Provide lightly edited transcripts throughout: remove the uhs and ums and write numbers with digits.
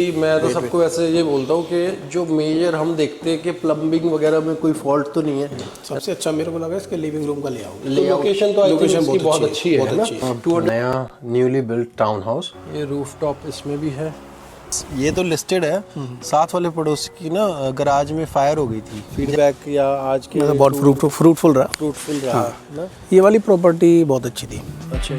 मैं तो सबको ऐसे ये बोलता हूँ कि जो मेजर हम देखते हैं कि प्लम्बिंग वगैरह में कोई फॉल्ट तो नहीं है। सबसे अच्छा मेरे को लगा इसके लिविंग रूम का लेआउट। लोकेशन तो आई थिंक इसकी बहुत अच्छी है ना। है। नया न्यूली बिल्ट टाउन हाउस, ये रूफ टॉप इसमें भी है। ये तो लिस्टेड है। साथ वाले पड़ोस की ना गराज में फायर हो गई थी। फीडबैक या आज के मतलब बहुत फ्रूटफुल रहा ना। ये वाली प्रॉपर्टी बहुत अच्छी थी। अच्छा,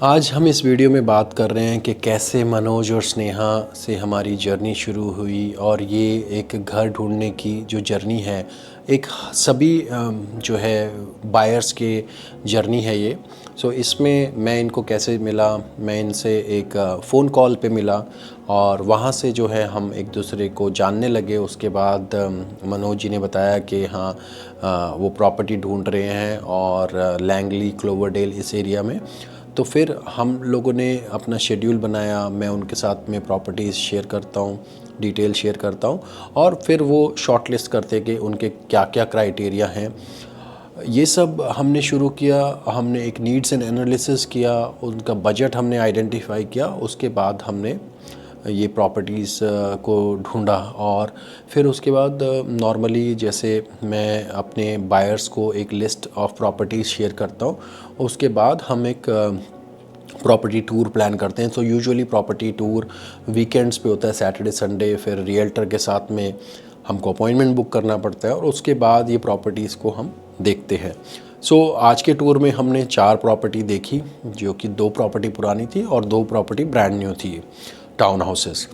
आज हम इस वीडियो में बात कर रहे हैं कि कैसे मनोज और स्नेहा से हमारी जर्नी शुरू हुई और ये एक घर ढूंढने की जो जर्नी है, एक सभी जो है बायर्स के जर्नी है ये। सो इसमें मैं इनको कैसे मिला, मैं इनसे एक फ़ोन कॉल पे मिला और वहाँ से जो है हम एक दूसरे को जानने लगे। उसके बाद मनोज जी ने बताया कि हाँ वो प्रॉपर्टी ढूंढ रहे हैं और लैंगली क्लोवरडेल इस एरिया में। तो फिर हम लोगों ने अपना शेड्यूल बनाया, मैं उनके साथ में प्रॉपर्टीज़ शेयर करता हूँ, डिटेल शेयर करता हूँ और फिर वो शॉर्ट लिस्ट करते कि उनके क्या क्या क्राइटेरिया हैं। ये सब हमने शुरू किया। हमने एक नीड्स एंड एनालिसिस किया, उनका बजट हमने आइडेंटिफाई किया। उसके बाद हमने ये प्रॉपर्टीज़ को ढूंढा और फिर उसके बाद नॉर्मली जैसे मैं अपने बायर्स को एक लिस्ट ऑफ प्रॉपर्टीज़ शेयर करता हूँ, उसके बाद हम एक प्रॉपर्टी टूर प्लान करते हैं। तो यूजुअली प्रॉपर्टी टूर वीकेंड्स पे होता है, सैटरडे संडे। फिर रियल्टर के साथ में हमको अपॉइंटमेंट बुक करना पड़ता है और उसके बाद ये प्रॉपर्टीज़ को हम देखते हैं। सो आज के टूर में हमने 4 प्रॉपर्टी देखी, जो कि 2 प्रॉपर्टी पुरानी थी और 2 प्रॉपर्टी ब्रांड न्यू थी, टाउन हाउसेस।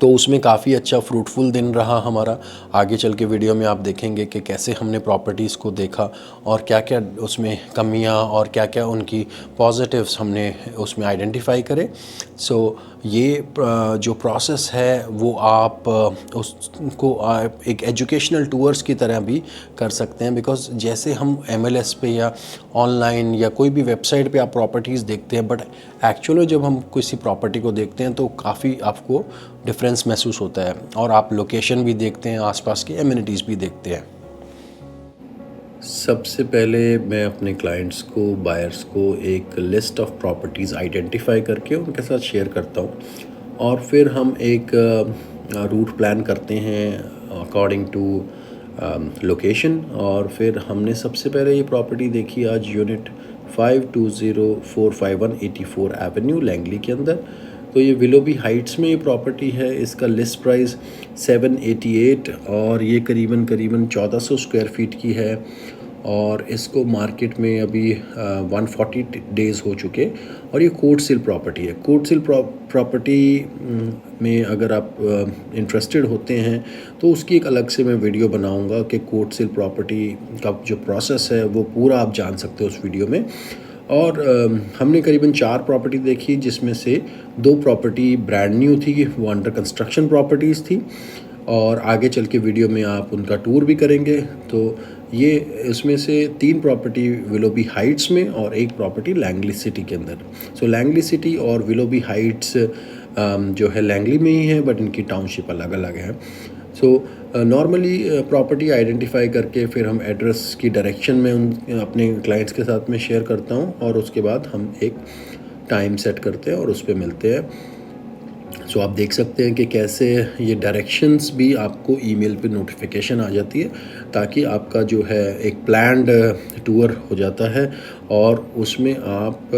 तो उसमें काफ़ी अच्छा फ्रूटफुल दिन रहा हमारा। आगे चल के वीडियो में आप देखेंगे कि कैसे हमने प्रॉपर्टीज़ को देखा और क्या क्या उसमें कमियां और क्या क्या उनकी पॉजिटिव्स हमने उसमें आइडेंटिफाई करे। सो ये जो प्रोसेस है वो आप उसको एक एजुकेशनल टूर्स की तरह भी कर सकते हैं। बिकॉज़ जैसे हम MLS पे या ऑनलाइन या कोई भी वेबसाइट पे आप प्रॉपर्टीज़ देखते हैं, बट एक्चुअली जब हम किसी प्रॉपर्टी को देखते हैं तो काफ़ी आपको डिफरेंस महसूस होता है और आप लोकेशन भी देखते हैं, आसपास की एमिनिटीज़ भी देखते हैं। सबसे पहले मैं अपने क्लाइंट्स को, बायर्स को एक लिस्ट ऑफ प्रॉपर्टीज़ आइडेंटिफाई करके उनके साथ शेयर करता हूँ और फिर हम एक रूट प्लान करते हैं अकॉर्डिंग टू लोकेशन। और फिर हमने सबसे पहले ये प्रॉपर्टी देखी आज यूनिट 520451 84 एवेन्यू लैंगली के अंदर। तो ये विलोबी हाइट्स में ये प्रॉपर्टी है। इसका लिस्ट प्राइस 788 और ये करीबन 1400 स्क्वायर फीट की है और इसको मार्केट में अभी 140 डेज़ हो चुके और ये कोर्ट सील प्रॉपर्टी है। कोर्ट सील प्रॉपर्टी में अगर आप इंटरेस्टेड होते हैं तो उसकी एक अलग से मैं वीडियो बनाऊंगा कि कोर्ट सील प्रॉपर्टी का जो प्रोसेस है वो पूरा आप जान सकते हो उस वीडियो में। और हमने करीबन 4 प्रॉपर्टी देखी, जिसमें से 2 प्रॉपर्टी ब्रांड न्यू थी, वो अंडर कंस्ट्रक्शन प्रॉपर्टीज़ थी और आगे चल के वीडियो में आप उनका टूर भी करेंगे। तो ये इसमें से 3 प्रॉपर्टी विलोबी हाइट्स में और 1 प्रॉपर्टी लैंगली सिटी के अंदर। सो लैंगली सिटी और विलोबी हाइट्स जो है लैंगली में ही है, बट इनकी टाउनशिप अलग अलग है। सो नॉर्मली प्रॉपर्टी आइडेंटिफाई करके फिर हम एड्रेस की डायरेक्शन में उन अपने क्लाइंट्स के साथ में शेयर करता हूँ और उसके बाद हम एक टाइम सेट करते हैं और उस पर मिलते हैं। सो आप देख सकते हैं कि कैसे ये डायरेक्शंस भी आपको ईमेल पे नोटिफिकेशन आ जाती है, ताकि आपका जो है एक प्लान्ड टूर हो जाता है और उसमें आप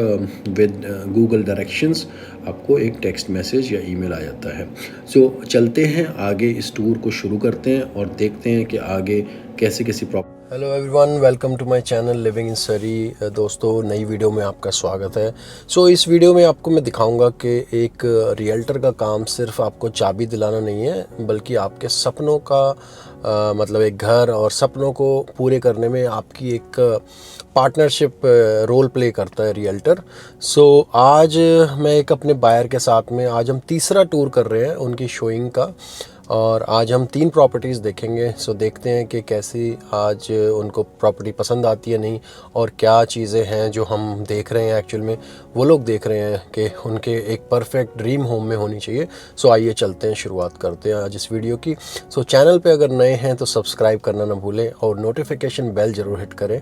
विद गूगल डायरेक्शंस आपको एक टेक्स्ट मैसेज या ईमेल आ जाता है। सो चलते हैं आगे, इस टूर को शुरू करते हैं और देखते हैं कि आगे कैसे कैसी problem. Hello everyone, welcome to my channel living in Surrey. दोस्तों, नई वीडियो में आपका स्वागत है। सो इस वीडियो में आपको मैं दिखाऊंगा कि एक रियल्टर का काम सिर्फ आपको चाबी दिलाना नहीं है, बल्कि आपके सपनों का मतलब एक घर और सपनों को पूरे करने में आपकी एक पार्टनरशिप रोल प्ले करता है रियल्टर। सो आज मैं एक अपने बायर के साथ में आज हम तीसरा टूर कर रहे हैं उनकी शोइंग का और आज हम 3 प्रॉपर्टीज़ देखेंगे। सो देखते हैं कि कैसी आज उनको प्रॉपर्टी पसंद आती है नहीं, और क्या चीज़ें हैं जो हम देख रहे हैं एक्चुअल में वो लोग देख रहे हैं कि उनके एक परफेक्ट ड्रीम होम में होनी चाहिए। सो आइए चलते हैं, शुरुआत करते हैं आज इस वीडियो की। सो चैनल पे अगर नए हैं तो सब्सक्राइब करना ना भूलें और नोटिफिकेशन बेल ज़रूर हिट करें।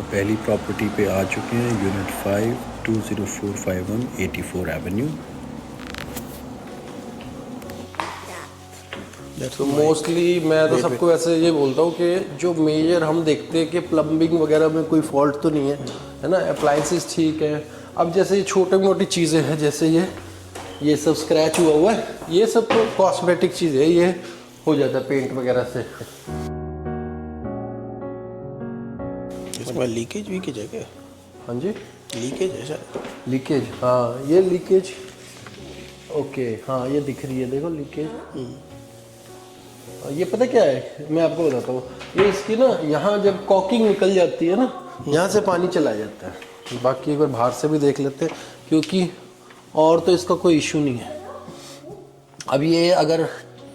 पहली प्रॉपर्टी पे आ चुके हैं, यूनिट 5, 20451 84 एवेन्यू। तो मोस्टली मैं तो सबको ऐसे ये बोलता हूँ कि जो मेजर हम देखते हैं कि प्लम्बिंग वगैरह में कोई फॉल्ट तो नहीं है ना, अप्लाइंसेस ठीक है। अब जैसे छोटी मोटी चीज़ें हैं, जैसे ये सब स्क्रैच हुआ है, ये सब तो कॉस्मेटिक चीज़ है, ये हो जाता है पेंट वगैरह से। इसमें लीकेज वीकेज है क्या? हाँ जी, लीकेज है शायद। लीकेज, हाँ ये लीकेज, ओके हाँ ये दिख रही है, देखो लीकेज। ये पता क्या है, मैं आपको बताता हूँ, ये इसकी ना यहाँ जब कॉकिंग निकल जाती है ना, यहाँ से पानी चला जाता है। बाकी एक बार बाहर से भी देख लेते हैं, क्योंकि और तो इसका कोई इशू नहीं है। अब ये अगर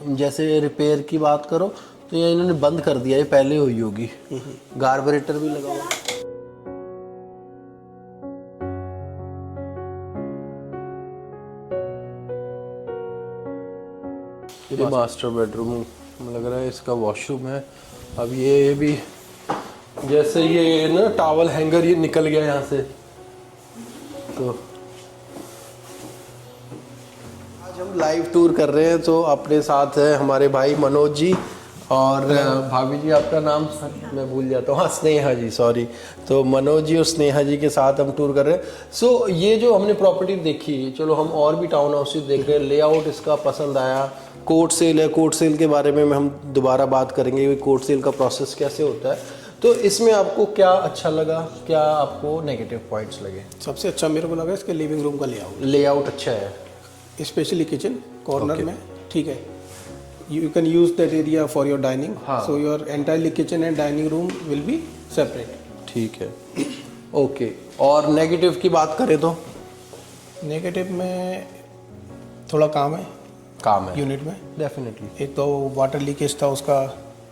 जैसे रिपेयर की बात करो तो ये इन्होंने बंद कर दिया, ये पहले हुई होगी। कार्बोरेटर भी लगा हुआ। ये मास्टर बेडरूम लग रहा है, इसका वॉशरूम है। अब ये भी जैसे ये ना टॉवल हैंगर ये निकल गया यहाँ से, तो आज हम लाइव टूर कर रहे हैं। तो अपने साथ है हमारे भाई मनोज जी और भाभी जी, आपका नाम मैं भूल जाता हूँ, हाँ स्नेहा जी, सॉरी। तो मनोज जी और स्नेहा जी के साथ हम टूर कर रहे हैं। सो ये जो हमने प्रॉपर्टी देखी, चलो हम और भी टाउन हाउसेज देख रहे हैं, लेआउट इसका पसंद आया। कोर्ट सेल है, कोर्ट सेल के बारे में हम दोबारा बात करेंगे कि कोर्ट सेल का प्रोसेस कैसे होता है। तो इसमें आपको क्या अच्छा लगा, क्या आपको नेगेटिव पॉइंट्स लगे? सबसे अच्छा मेरे को लगा इसके लिविंग रूम का लेआउट। लेआउट अच्छा है, स्पेशली किचन कॉर्नर Okay. में, ठीक है। You can use that area for your dining, हाँ। So your entirely kitchen and dining room will be separate. ठीक है, ओके। और नेगेटिव की बात करें तो नेगेटिव में थोड़ा काम है काम है यूनिट में। डेफिनेटली। एक तो वाटर लीकेज था उसका,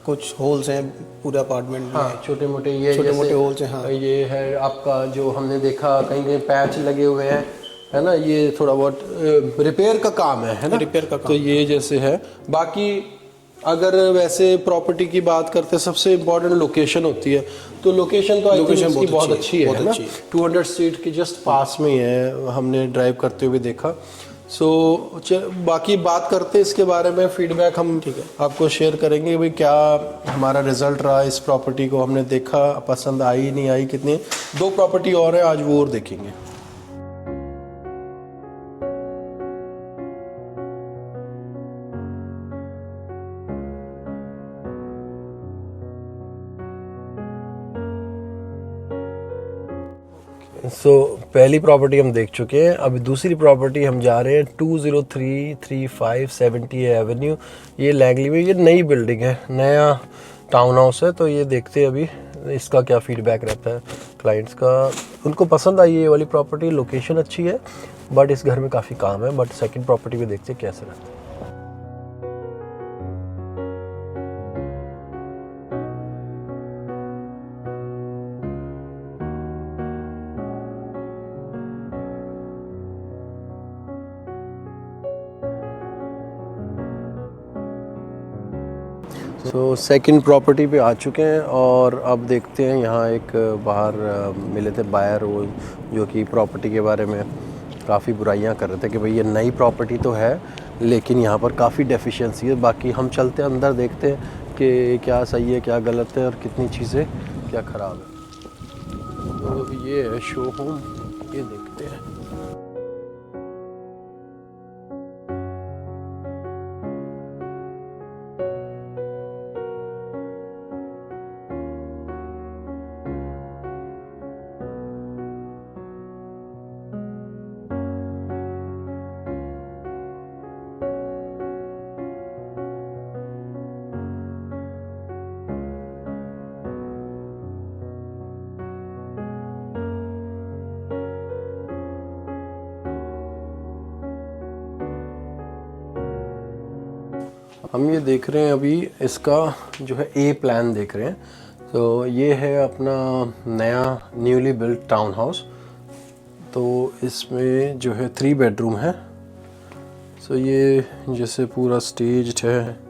कुछ होल्स हैं पूरे अपार्टमेंट में। हाँ छोटे मोटे, ये छोटे मोटे जैसे होल्स हैं, हाँ। ये है आपका जो हमने देखा कहीं कहीं पैच लगे हुए हैं, है ना, ये थोड़ा बहुत रिपेयर का काम है ना, रिपेयर का काम। तो ये जैसे है। बाकी अगर वैसे प्रॉपर्टी की बात करते हैं, सबसे इम्पोर्टेंट लोकेशन होती है। तो लोकेशन तो आई थिंक इसकी बहुत अच्छी है ना, 200 स्ट्रीट के जस्ट पास में ही है, हमने ड्राइव करते हुए देखा। सो बाकी बात करते हैं इसके बारे में, फीडबैक हम आपको शेयर करेंगे भाई क्या हमारा रिजल्ट रहा इस प्रॉपर्टी को। हमने देखा, पसंद आई नहीं आई, कितनी 2 प्रॉपर्टी और है आज, वो और देखेंगे। सो पहली प्रॉपर्टी हम देख चुके हैं, अभी दूसरी प्रॉपर्टी हम जा रहे हैं 20335 70 एवेन्यू। ये लैंगली में, ये नई बिल्डिंग है, नया टाउन हाउस है। तो ये देखते हैं अभी इसका क्या फीडबैक रहता है क्लाइंट्स का। उनको पसंद आई ये वाली प्रॉपर्टी, लोकेशन अच्छी है, बट इस घर में काफ़ी काम है। बट सेकंड प्रॉपर्टी भी देखते हैं कैसे रहता है। तो सेकंड प्रॉपर्टी पे आ चुके हैं और अब देखते हैं। यहाँ एक बाहर मिले थे बायर, वो जो कि प्रॉपर्टी के बारे में काफ़ी बुराइयां कर रहे थे कि भाई ये नई प्रॉपर्टी तो है लेकिन यहाँ पर काफ़ी डेफिशिएंसी है। बाकी हम चलते हैं अंदर, देखते हैं कि क्या सही है क्या गलत है और कितनी चीज़ें क्या ख़राब है। तो ये है शो होम, ये देखते हैं। हम ये देख रहे हैं अभी इसका जो है ए प्लान देख रहे हैं। तो ये है अपना नया न्यूली बिल्ट टाउन हाउस। तो इसमें जो है 3 बेडरूम है। सो ये जैसे पूरा स्टेज्ड है।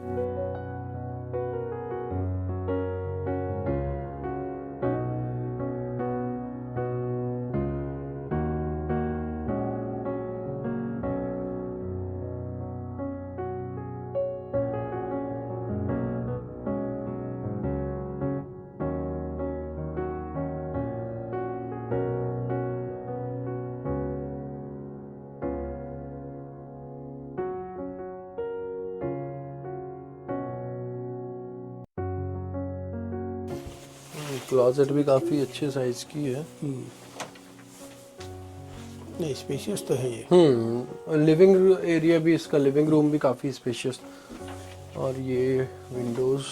क्लोजेट भी काफ़ी अच्छे साइज की है। नहीं, स्पेशियस तो है ये। लिविंग एरिया भी, इसका लिविंग रूम भी काफ़ी स्पेशियस। और ये विंडोज़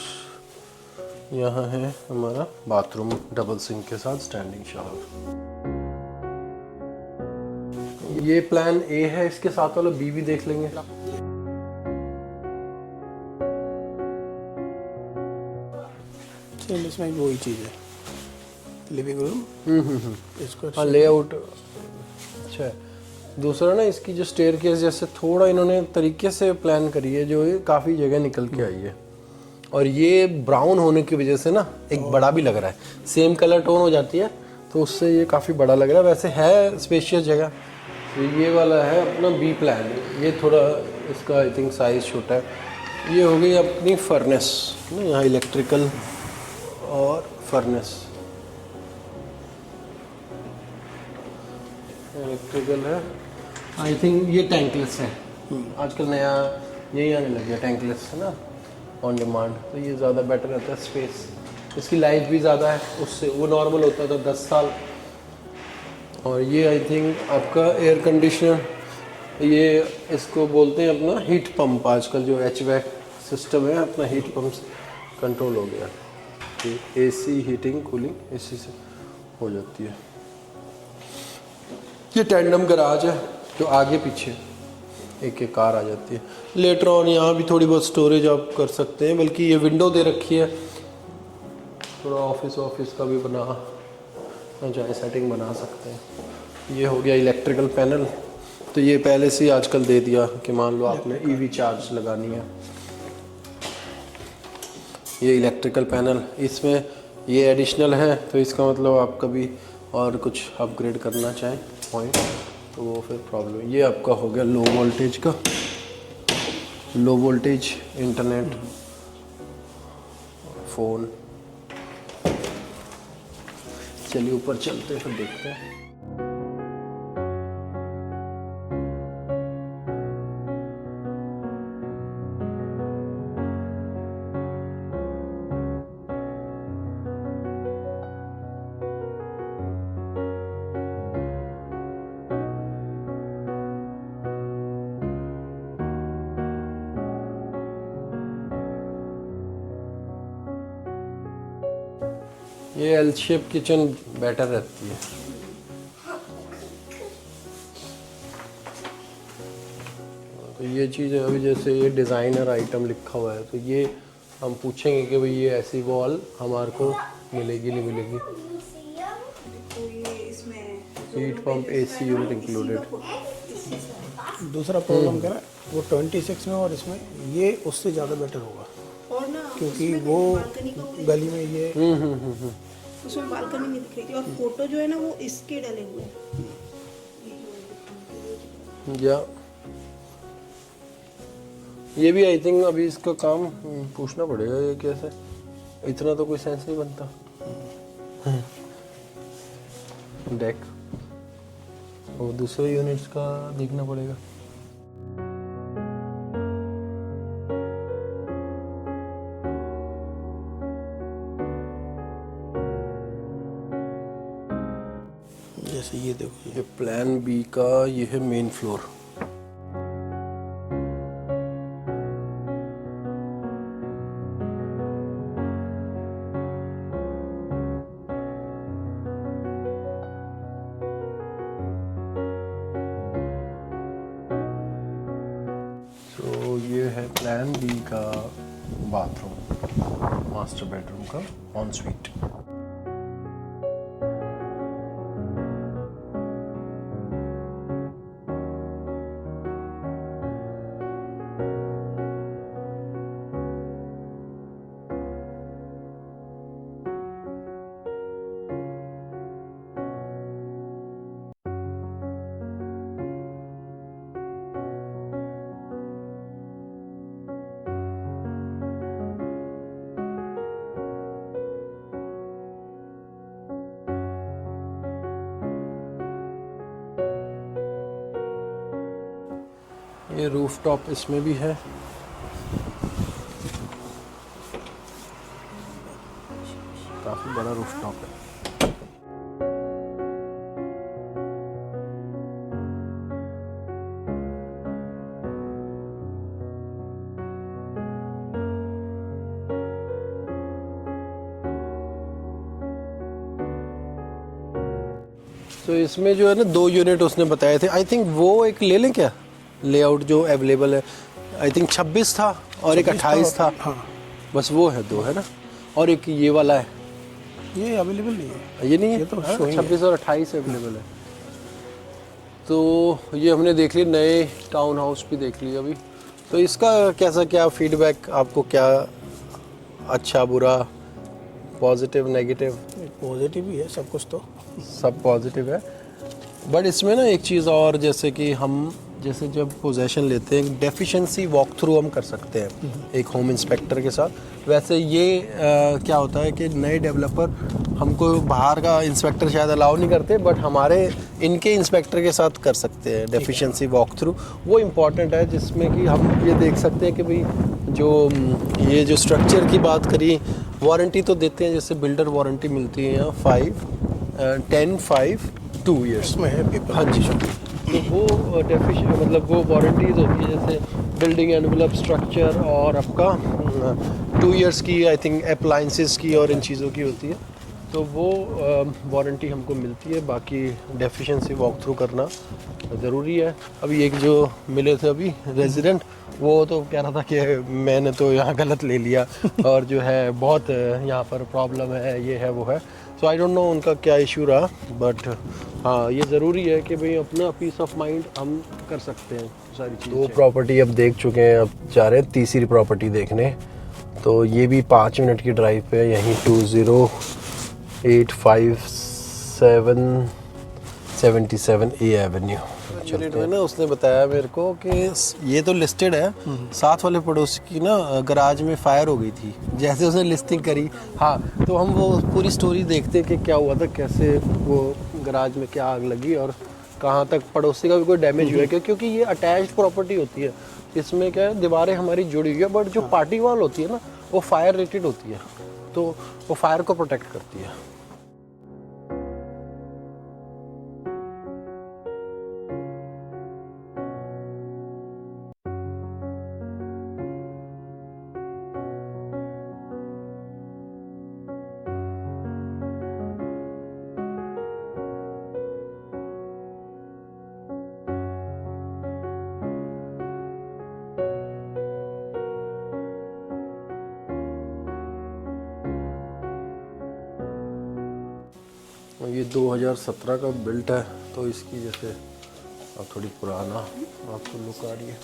यहाँ है हमारा बाथरूम डबल सिंक के साथ स्टैंडिंग शावर। ये प्लान ए है, इसके साथ वाला बी भी देख लेंगे। सेम इसमें भी वही चीज़ है, लिविंग रूम। इसको हाँ, लेआउट अच्छा है। दूसरा ना, इसकी जो स्टेयरकेस जैसे थोड़ा इन्होंने तरीके से प्लान करी है, जो ये काफ़ी जगह निकल के आई है। और ये ब्राउन होने की वजह से ना एक बड़ा भी लग रहा है। सेम कलर टोन हो जाती है तो उससे ये काफ़ी बड़ा लग रहा है। वैसे है स्पेशियस जगह। तो ये वाला है अपना बी प्लान। ये थोड़ा इसका आई थिंक साइज़ छोटा है। ये हो गई अपनी फर्नेस ना, यहाँ इलेक्ट्रिकल और फर्नेस। इलेक्ट्रिकल है, आई थिंक ये टैंकलेस है। आजकल नया यही आने लग गया टैंकलेस है ना, ऑन डिमांड। तो ये ज़्यादा बेटर रहता है, स्पेस इसकी लाइफ भी ज़्यादा है उससे। वो नॉर्मल होता था 10 साल। और ये आई थिंक आपका एयर कंडीशनर, ये इसको बोलते हैं अपना हीट पंप। आजकल जो HVAC सिस्टम है अपना हीट पंप कंट्रोल हो गया। AC हीटिंग कूलिंग इसी से हो जाती है। ये टैंडम गराज है, जो आगे पीछे एक एक कार आ जाती है। लेटर ऑन यहाँ भी थोड़ी बहुत स्टोरेज आप कर सकते हैं, बल्कि ये विंडो दे रखी है, थोड़ा ऑफिस का भी बना चाहे सेटिंग बना सकते हैं। ये हो गया इलेक्ट्रिकल पैनल। तो ये पहले से ही आजकल दे दिया कि मान लो आपने EV चार्ज लगानी है। ये इलेक्ट्रिकल पैनल, इसमें ये एडिशनल है, तो इसका मतलब आप कभी और कुछ अपग्रेड करना चाहें पॉइंट तो वो फिर प्रॉब्लम। ये आपका हो गया लो वोल्टेज का, लो वोल्टेज इंटरनेट फ़ोन। चलिए ऊपर चलते हैं फिर देखते हैं। ये एल शेप किचन बेटर रहती है। तो ये चीज़ है, अभी जैसे ये डिज़ाइनर आइटम लिखा हुआ है, तो ये हम पूछेंगे कि भाई ये ऐसी वॉल हमारे को मिलेगी नहीं मिलेगी। Heat pump AC unit included. दूसरा प्रॉब्लम क्या है, वो 26 में और इसमें ये उससे ज़्यादा बेटर होगा, और ना क्योंकि वो गली में ये उसमें बालकनी नहीं दिख रही थी। और फोटो जो है ना वो इसके डले हुए हैं। या ये भी आई थिंक अभी इसका काम पूछना पड़ेगा, ये कैसे, इतना तो कोई सेंस नहीं बनता। डेक और दूसरे यूनिट्स का देखना पड़ेगा। जैसे ये देखो, ये प्लान बी का ये है मेन फ्लोर। तो ये है प्लान प्लान बी का बाथरूम, मास्टर बेडरूम का ऑन स्वीट। ये रूफ टॉप इसमें भी है। काफी बड़ा रूफ टॉप है। तो इसमें जो है ना 2 यूनिट उसने बताए थे, आई थिंक वो एक ले लें क्या, लेआउट जो अवेलेबल है। आई थिंक 26 था और एक 28 था। हाँ, बस वो है 2, है ना। और एक ये वाला है, ये अवेलेबल नहीं है। ये नहीं है, ये तो हाँ, showing 26 और 28 अवेलेबल है। तो ये हमने देख ली, नए टाउन हाउस भी देख लिया अभी। तो इसका कैसा क्या फीडबैक, आपको क्या अच्छा बुरा, पॉजिटिव नेगेटिव? पॉजिटिव ही है सब कुछ तो। सब पॉजिटिव है। बट इसमें ना एक चीज़ और, जैसे कि हम जैसे जब पोजेशन लेते हैं डेफिशिएंसी वॉक थ्रू हम कर सकते हैं एक होम इंस्पेक्टर के साथ। वैसे ये क्या होता है कि नए डेवलपर हमको बाहर का इंस्पेक्टर शायद अलाउ नहीं करते, बट हमारे इनके इंस्पेक्टर के साथ कर सकते हैं डेफिशिएंसी वॉक थ्रू। वो इम्पॉर्टेंट है, जिसमें कि हम ये देख सकते हैं कि भाई जो ये जो स्ट्रक्चर की बात करी, वारंटी तो देते हैं, जैसे बिल्डर वारंटी मिलती है यहाँ 10, 5, 2 ईयर्स इसमें है पेपर। हाँ जी। तो वो मतलब वो वारंटीज होती है, जैसे बिल्डिंग एनवेलप, स्ट्रक्चर, और आपका 2 ईयर्स की आई थिंक अप्लाइंसेस की और इन चीज़ों की होती है। तो वो वारंटी हमको मिलती है। बाकी डेफिशिएंसी वॉक थ्रू करना ज़रूरी है। अभी एक जो मिले थे अभी रेजिडेंट, वो तो कह रहा था कि मैंने तो यहाँ गलत ले लिया और जो है बहुत यहाँ पर प्रॉब्लम है, ये है वो है। सो आई डोंट नो उनका क्या इशू रहा, बट हाँ ये ज़रूरी है कि भाई अपना पीस ऑफ माइंड हम कर सकते हैं सारी चीज़ें। 2 प्रॉपर्टी अब देख चुके हैं, अब जा रहे हैं तीसरी प्रॉपर्टी देखने। तो ये भी 5 मिनट की ड्राइव पे है, यहीं 20857 ए एवेन्यू। यूनिट में ना उसने बताया मेरे को कि ये तो लिस्टेड है, साथ वाले पड़ोसी की ना गराज में फायर हो गई थी जैसे उसने लिस्टिंग करी। हाँ, तो हम वो पूरी स्टोरी देखते हैं कि क्या हुआ था, कैसे वो गराज में क्या आग लगी और कहाँ तक पड़ोसी का भी कोई डैमेज हुआ है, क्योंकि ये अटैच्ड प्रॉपर्टी होती है। इसमें क्या है, दीवारें हमारी जुड़ी हुई है, बट जो पार्टी वॉल होती है ना वो फायर रेटेड होती है, तो वो फायर को प्रोटेक्ट करती है। ये 2017 का बिल्ट है, तो इसकी जैसे अब थोड़ी पुराना आपको लुक आ रही है।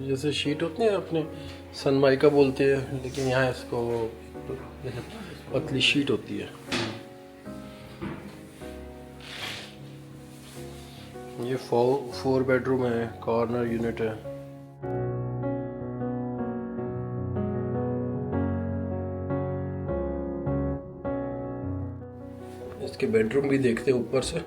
जैसे शीट होती है अपने सनमाइका बोलते हैं, लेकिन यहाँ इसको पतली शीट होती है। ये 4 बेडरूम है, कॉर्नर यूनिट है। इसके बेडरूम भी देखते हैं ऊपर से।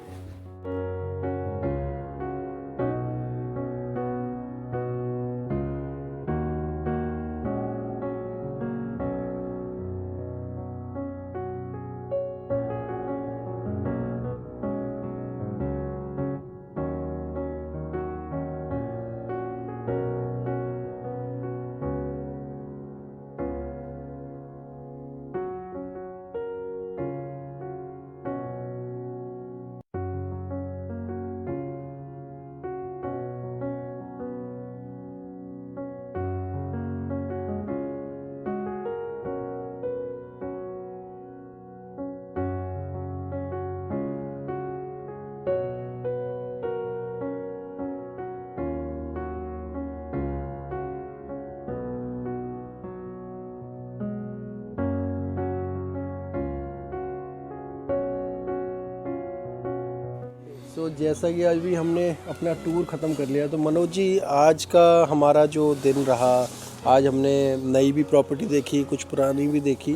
तो जैसा कि आज भी हमने अपना टूर ख़त्म कर लिया, तो मनोज जी आज का हमारा जो दिन रहा, आज हमने नई भी प्रॉपर्टी देखी, कुछ पुरानी भी देखी,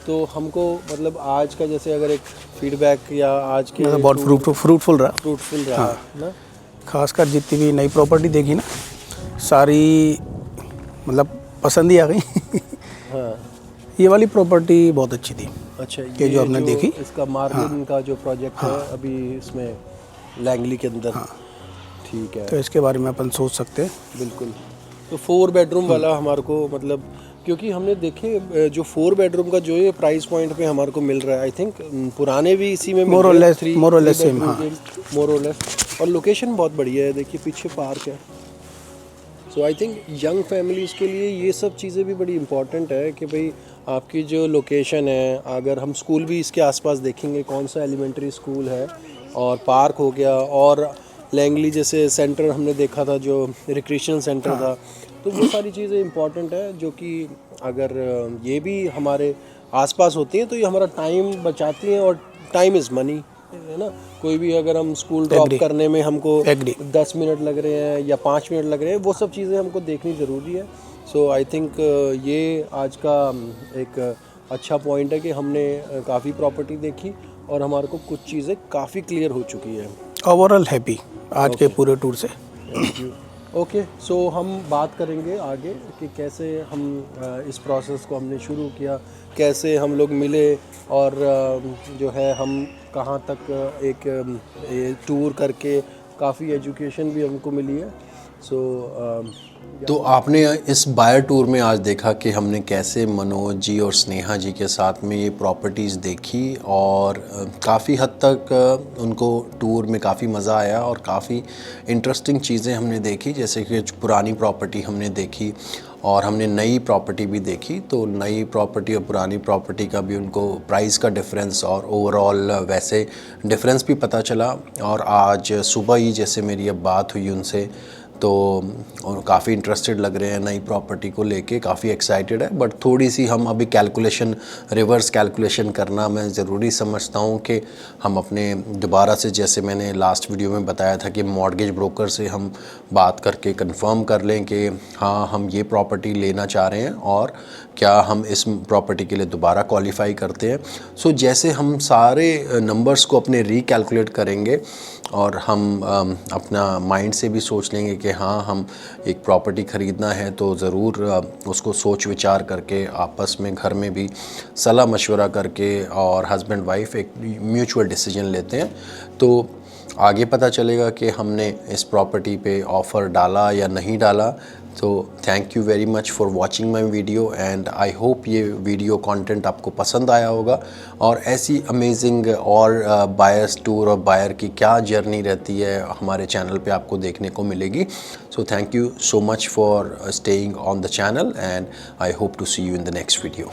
तो हमको मतलब आज का जैसे अगर एक फीडबैक या आज के मतलब बहुत फ्रूटफुल रहा रहा ना। खासकर जितनी भी नई प्रॉपर्टी देखी ना, सारी मतलब पसंद ही आ गई। हाँ ये वाली प्रॉपर्टी बहुत अच्छी थी। अच्छा, ये जो हमने देखी, इसका मार्लिन का जो प्रोजेक्ट है अभी इसमें लैंगली के अंदर। ठीक है, तो इसके बारे में अपन सोच सकते हैं। बिल्कुल। तो 4 बेडरूम वाला हमारे को मतलब, क्योंकि हमने देखे जो 4 बेडरूम का जो ये प्राइस पॉइंट पे हमारे को मिल रहा है, आई थिंक पुराने भी इसी में मोर और लेस सेम। हाँ, मोर और लेस। और लोकेशन बहुत बढ़िया है, देखिए पीछे पार्क है। सो आई थिंक यंग फैमिलीज़ के लिए ये सब चीज़ें भी बड़ी इंपॉर्टेंट है कि भाई आपकी जो लोकेशन है, अगर हम स्कूल भी इसके आसपास देखेंगे, कौन सा एलिमेंट्री स्कूल है, और पार्क हो गया, और लैंगली जैसे सेंटर हमने देखा था जो रिक्रिएशनल सेंटर था, तो वो सारी चीज़ें इंपॉर्टेंट है जो कि अगर ये भी हमारे आसपास होती हैं तो ये हमारा टाइम बचाती हैं, और टाइम इज़ मनी, है ना। कोई भी अगर हम स्कूल ड्रॉप करने में हमको 10 मिनट लग रहे हैं या 5 मिनट लग रहे हैं, वो सब चीज़ें हमको देखनी ज़रूरी है। सो आई थिंक ये आज का एक अच्छा पॉइंट है कि हमने काफ़ी प्रॉपर्टी देखी और हमारे को कुछ चीज़ें काफ़ी क्लियर हो चुकी है। ओवरऑल हैप्पी आज के पूरे टूर से। ओके, सो हम बात करेंगे आगे कि कैसे हम इस प्रोसेस को हमने शुरू किया, कैसे हम लोग मिले, और जो है हम कहाँ तक एक टूर करके काफ़ी एजुकेशन भी हमको मिली है। तो आपने इस बायर टूर में आज देखा कि हमने कैसे मनोज जी और स्नेहा जी के साथ में ये प्रॉपर्टीज़ देखी, और काफ़ी हद तक उनको टूर में काफ़ी मज़ा आया और काफ़ी इंटरेस्टिंग चीज़ें हमने देखी, जैसे कि पुरानी प्रॉपर्टी हमने देखी और हमने नई प्रॉपर्टी भी देखी। तो नई प्रॉपर्टी और पुरानी प्रॉपर्टी का भी उनको प्राइस का डिफरेंस और ओवरऑल वैसे डिफरेंस भी पता चला। और आज सुबह ही जैसे मेरी अब बात हुई उनसे, तो और काफ़ी इंटरेस्टेड लग रहे हैं नई प्रॉपर्टी को लेके, काफ़ी एक्साइटेड है। बट थोड़ी सी हम अभी कैलकुलेशन, रिवर्स कैलकुलेशन करना मैं ज़रूरी समझता हूँ कि हम अपने दोबारा से, जैसे मैंने लास्ट वीडियो में बताया था कि मॉर्गेज ब्रोकर से हम बात करके कंफर्म कर लें कि हाँ हम ये प्रॉपर्टी लेना चाह रहे हैं और क्या हम इस प्रॉपर्टी के लिए दोबारा क्वालिफाई करते हैं। सो जैसे हम सारे नंबर्स को अपने रीकैलकुलेट करेंगे और हम अपना माइंड से भी सोच लेंगे कि हाँ हम एक प्रॉपर्टी ख़रीदना है, तो ज़रूर उसको सोच विचार करके आपस में घर में भी सलाह मशवरा करके और हस्बैंड वाइफ एक म्यूचुअल डिसीजन लेते हैं, तो आगे पता चलेगा कि हमने इस प्रॉपर्टी पे ऑफ़र डाला या नहीं डाला। तो thank you very much for watching my video, and I hope ये वीडियो कंटेंट आपको पसंद आया होगा, और ऐसी अमेजिंग और बायर्स टूर और बायर की क्या जर्नी रहती है हमारे चैनल पे आपको देखने को मिलेगी। So thank you so much for staying on the channel, and I hope to see you in the next video.